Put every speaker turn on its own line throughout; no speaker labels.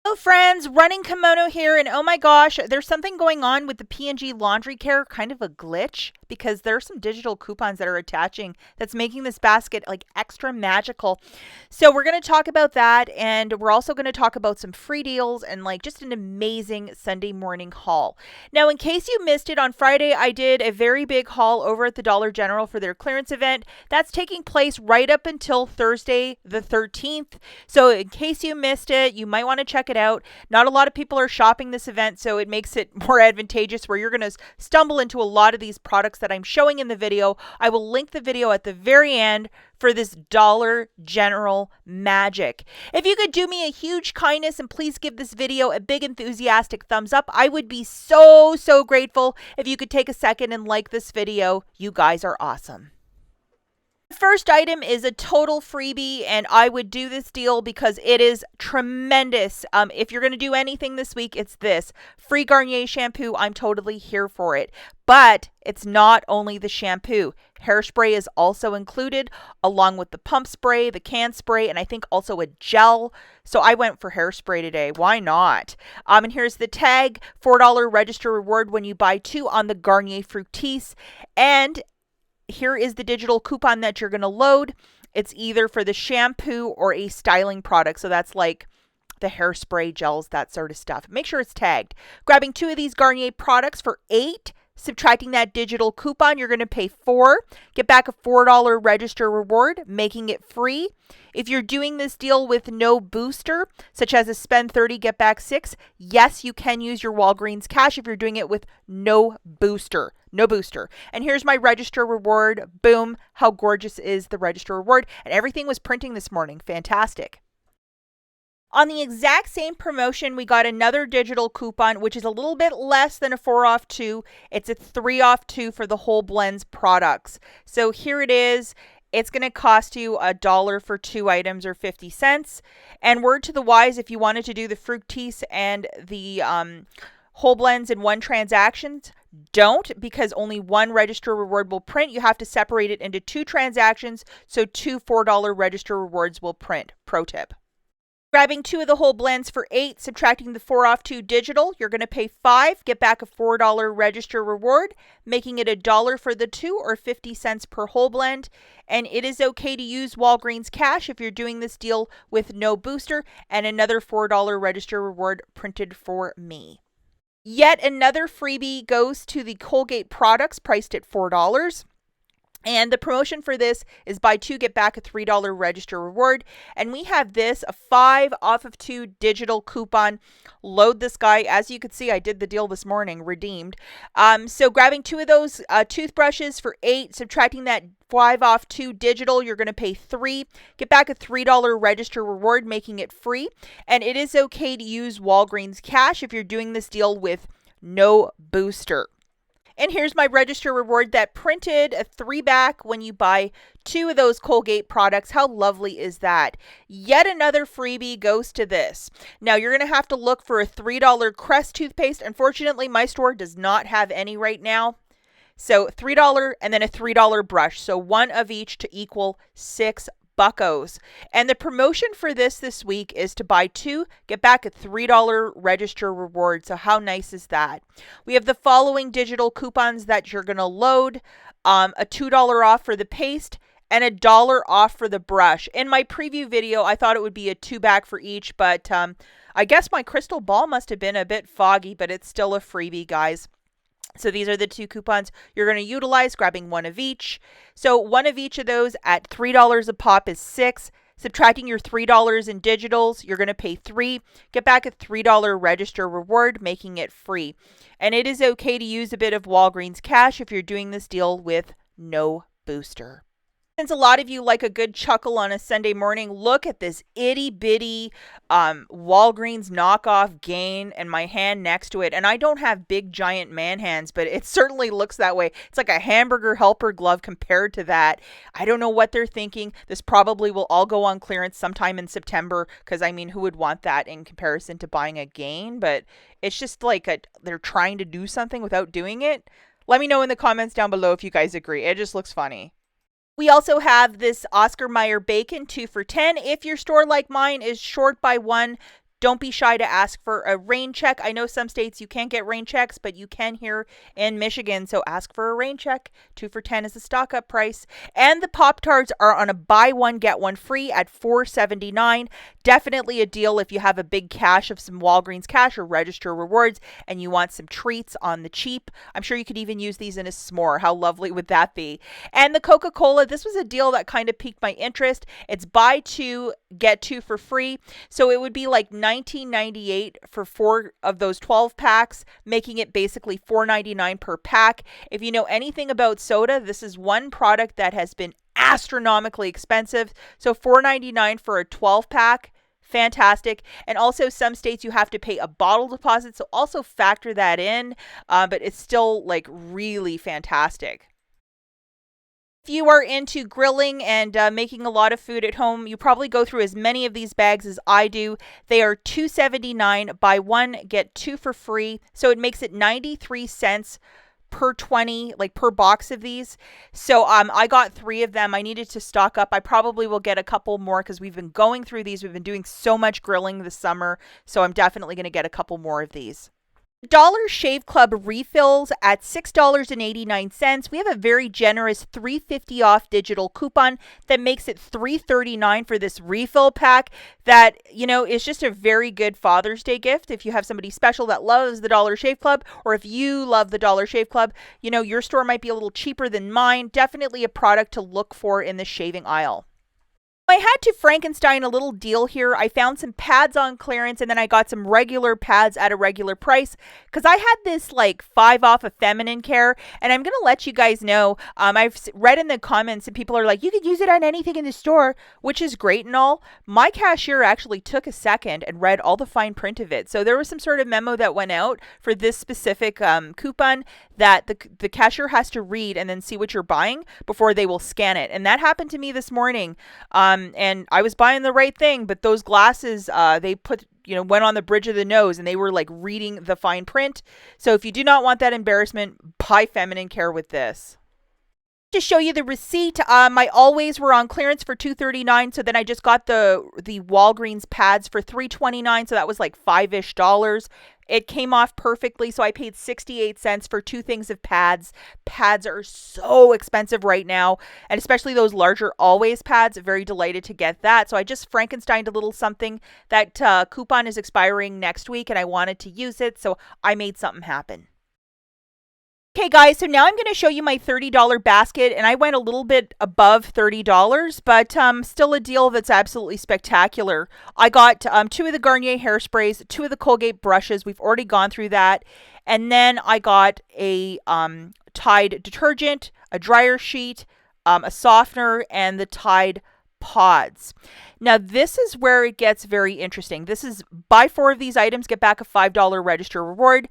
Hello friends, Running Kimono here, and oh my gosh, there's something going on with the P&G laundry care, kind of a glitch, because there are some digital coupons that are attaching that's making this basket like extra magical. So we're going to talk about that, and we're also going to talk about some free deals and like just an amazing Sunday morning haul. Now, in case you missed it, on Friday I did a very big haul over at the Dollar General for their clearance event. That's taking place right up until Thursday the 13th. So in case you missed it, you might want to check it out. Not a lot of people are shopping this event, so it makes it more advantageous where you're going to stumble into a lot of these products that I'm showing in the video. I will link the video at the very end for this Dollar General magic. If you could do me a huge kindness and please give this video a big enthusiastic thumbs up, I would be so grateful if you could take a second and like this video. You guys are awesome. First item is a total freebie, and I would do this deal because it is tremendous. If you're going to do anything this week, it's this. Free Garnier shampoo. I'm totally here for it. But it's not only the shampoo. Hairspray is also included, along with the pump spray, the can spray, and I think also a gel. So I went for hairspray today. Why not? And here's the tag. $4 register reward when you buy 2 on the Garnier Fructis. And here is the digital coupon that you're going to load. It's either for the shampoo or a styling product. So that's like the hairspray, gels, that sort of stuff. Make sure it's tagged. Grabbing 2 of these Garnier products for $8. Subtracting that digital coupon, you're going to pay $4. Get back a $4 register reward, making it free. If you're doing this deal with no booster, such as a spend 30, get back 6, yes, you can use your Walgreens cash if you're doing it with no booster. No booster. And here's my register reward. Boom. How gorgeous is the register reward? And everything was printing this morning. Fantastic. On the exact same promotion, we got another digital coupon, which is a little bit less than a 4 off 2. It's a 3 off 2 for the whole blends products. So here it is. It's going to cost you $1 for 2 items or 50 cents. And word to the wise, if you wanted to do the Fructis and the whole blends in one transaction, don't, because only one register reward will print. You have to separate it into 2 transactions, so 2 $4 register rewards will print. Pro tip. Grabbing 2 of the whole blends for $8, subtracting the 4 off 2 digital, you're going to pay $5, get back a $4 register reward, making it $1 for the 2 or 50 cents per whole blend. And it is okay to use Walgreens cash if you're doing this deal with no booster, and another $4 register reward printed for me. Yet another freebie goes to the Colgate products priced at $4. And the promotion for this is buy 2, get back a $3 register reward. And we have this, a 5 off of 2 digital coupon. Load this guy. As you can see, I did the deal this morning, redeemed. So grabbing 2 of those toothbrushes for $8, subtracting that 5 off 2 digital, you're going to pay $3. Get back a $3 register reward, making it free. And it is okay to use Walgreens cash if you're doing this deal with no booster. And here's my register reward that printed a 3 back when you buy 2 of those Colgate products. How lovely is that? Yet another freebie goes to this. Now, you're going to have to look for a $3 Crest toothpaste. Unfortunately, my store does not have any right now. So $3 and then a $3 brush. So 1 of each to equal $6. And the promotion for this week is to buy 2, get back a $3 register reward. So how nice is that? We have the following digital coupons that you're going to load. A $2 off for the paste and $1 off for the brush. In my preview video, I thought it would be a 2 back for each, but I guess my crystal ball must have been a bit foggy, but it's still a freebie, guys. So these are the 2 coupons you're going to utilize, grabbing 1 of each. So 1 of each of those at $3 a pop is $6. Subtracting your $3 in digitals, you're going to pay $3. Get back a $3 register reward, making it free. And it is okay to use a bit of Walgreens cash if you're doing this deal with no booster. Since a lot of you like a good chuckle on a Sunday morning, look at this itty bitty Walgreens knockoff Gain and my hand next to it. And I don't have big giant man hands, but it certainly looks that way. It's like a hamburger helper glove compared to that. I don't know what they're thinking. This probably will all go on clearance sometime in September, because I mean, who would want that in comparison to buying a Gain? But it's just like they're trying to do something without doing it. Let me know in the comments down below if you guys agree. It just looks funny. We also have this Oscar Mayer bacon 2 for $10. If your store like mine is short by 1, Don't be shy to ask for a rain check. I know some states you can't get rain checks, but you can here in Michigan. So ask for a rain check. 2 for $10 is the stock up price. And the Pop-Tarts are on a buy one, get one free at $4.79. Definitely a deal if you have a big cache of some Walgreens cash or Register Rewards and you want some treats on the cheap. I'm sure you could even use these in a s'more. How lovely would that be? And the Coca-Cola, this was a deal that kind of piqued my interest. It's buy two, get two for free. So it would be like $19.98 for 4 of those 12 packs, making it basically $4.99 per pack. If you know anything about soda, this is one product that has been astronomically expensive. So $4.99 for a 12 pack, fantastic. And also some states you have to pay a bottle deposit, so also factor that in, but it's still like really fantastic. If you are into grilling and making a lot of food at home, you probably go through as many of these bags as I do. They are $2.79. Buy one, get 2 for free. So it makes it 93 cents per 20, like per box of these. So I got 3 of them. I needed to stock up. I probably will get a couple more because we've been going through these. We've been doing so much grilling this summer. So I'm definitely going to get a couple more of these. Dollar Shave Club refills at $6.89. We have a very generous $3.50 off digital coupon that makes it $3.39 for this refill pack that, you know, is just a very good Father's Day gift. If you have somebody special that loves the Dollar Shave Club, or if you love the Dollar Shave Club, you know, your store might be a little cheaper than mine. Definitely a product to look for in the shaving aisle. I had to Frankenstein a little deal here. I found some pads on clearance and then I got some regular pads at a regular price because I had this like 5 off of feminine care, and I'm going to let you guys know. I've read in the comments and people are like, you could use it on anything in the store, which is great and all. My cashier actually took a second and read all the fine print of it. So there was some sort of memo that went out for this specific coupon that the cashier has to read and then see what you're buying before they will scan it. And that happened to me this morning. And I was buying the right thing, but those glasses, they went on the bridge of the nose and they were like reading the fine print. So if you do not want that embarrassment, buy feminine care with this. To show you the receipt, my always were on clearance for $2.39. So then I just got the Walgreens pads for $3.29. So that was like $5-ish. It came off perfectly, so I paid 68 cents for 2 things of pads. Pads are so expensive right now, and especially those larger always pads. Very delighted to get that. So I just Frankensteined a little something. That coupon is expiring next week, and I wanted to use it, so I made something happen. Okay, guys, so now I'm going to show you my $30 basket, and I went a little bit above $30, but still a deal that's absolutely spectacular. I got 2 of the Garnier hairsprays, 2 of the Colgate brushes. We've already gone through that. And then I got a Tide detergent, a dryer sheet, a softener, and the Tide pods. Now, this is where it gets very interesting. This is buy 4 of these items, get back a $5 register reward.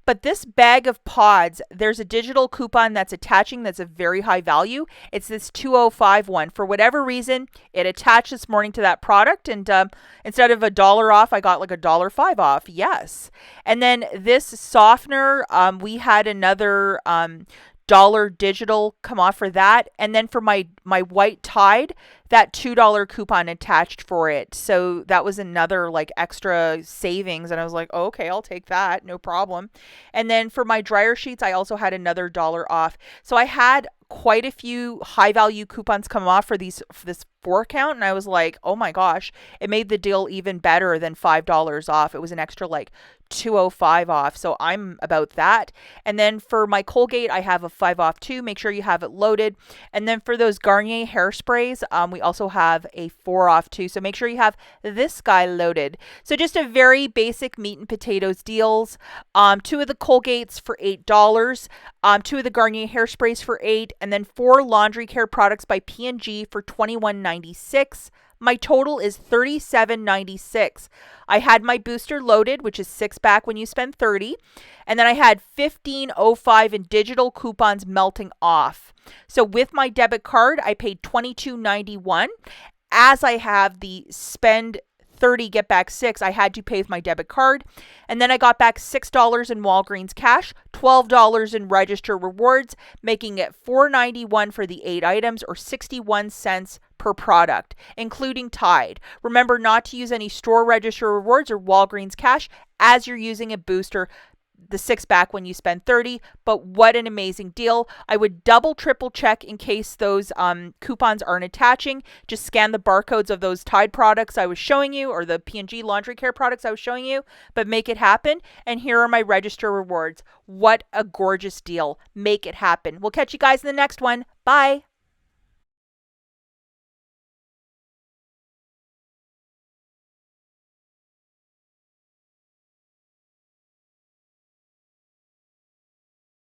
But this bag of pods, there's a digital coupon that's attaching that's a very high value. It's this 205 one. For whatever reason, it attached this morning to that product. And instead of $1 off, I got like $1.05 off. Yes. And then this softener, we had another dollar digital come off for that. And then for my white Tide, that $2 coupon attached for it. So that was another like extra savings. And I was like, oh, okay, I'll take that. No problem. And then for my dryer sheets, I also had another $1 off. So I had quite a few high value coupons come off for this 4 count. And I was like, oh my gosh, it made the deal even better than $5 off. It was an extra like $2.05 off. So I'm about that. And then for my Colgate, I have a 5 off too. Make sure you have it loaded. And then for those Garnier hairsprays, we also have a 4 off too. So make sure you have this guy loaded. So just a very basic meat and potatoes deals. 2 of the Colgates for $8. 2 of the Garnier hairsprays for $8. And then 4 laundry care products by P&G for $21.96. My total is $37.96. I had my booster loaded, which is 6 back when you spend 30. And then I had $15.05 in digital coupons melting off. So with my debit card, I paid $22.91. As I have the spend 30, get back 6, I had to pay with my debit card. And then I got back $6 in Walgreens cash, $12 in register rewards, making it $4.91 for the 8 items or 61 cents per product, including Tide. Remember not to use any store register rewards or Walgreens cash as you're using a booster, the 6-pack, when you spend 30. But what an amazing deal. I would double triple check in case those coupons aren't attaching. Just scan the barcodes of those Tide products I was showing you, or the P&G laundry care products I was showing you, but make it happen. And here are my register rewards. What a gorgeous deal. Make it happen. We'll catch you guys in the next one. Bye.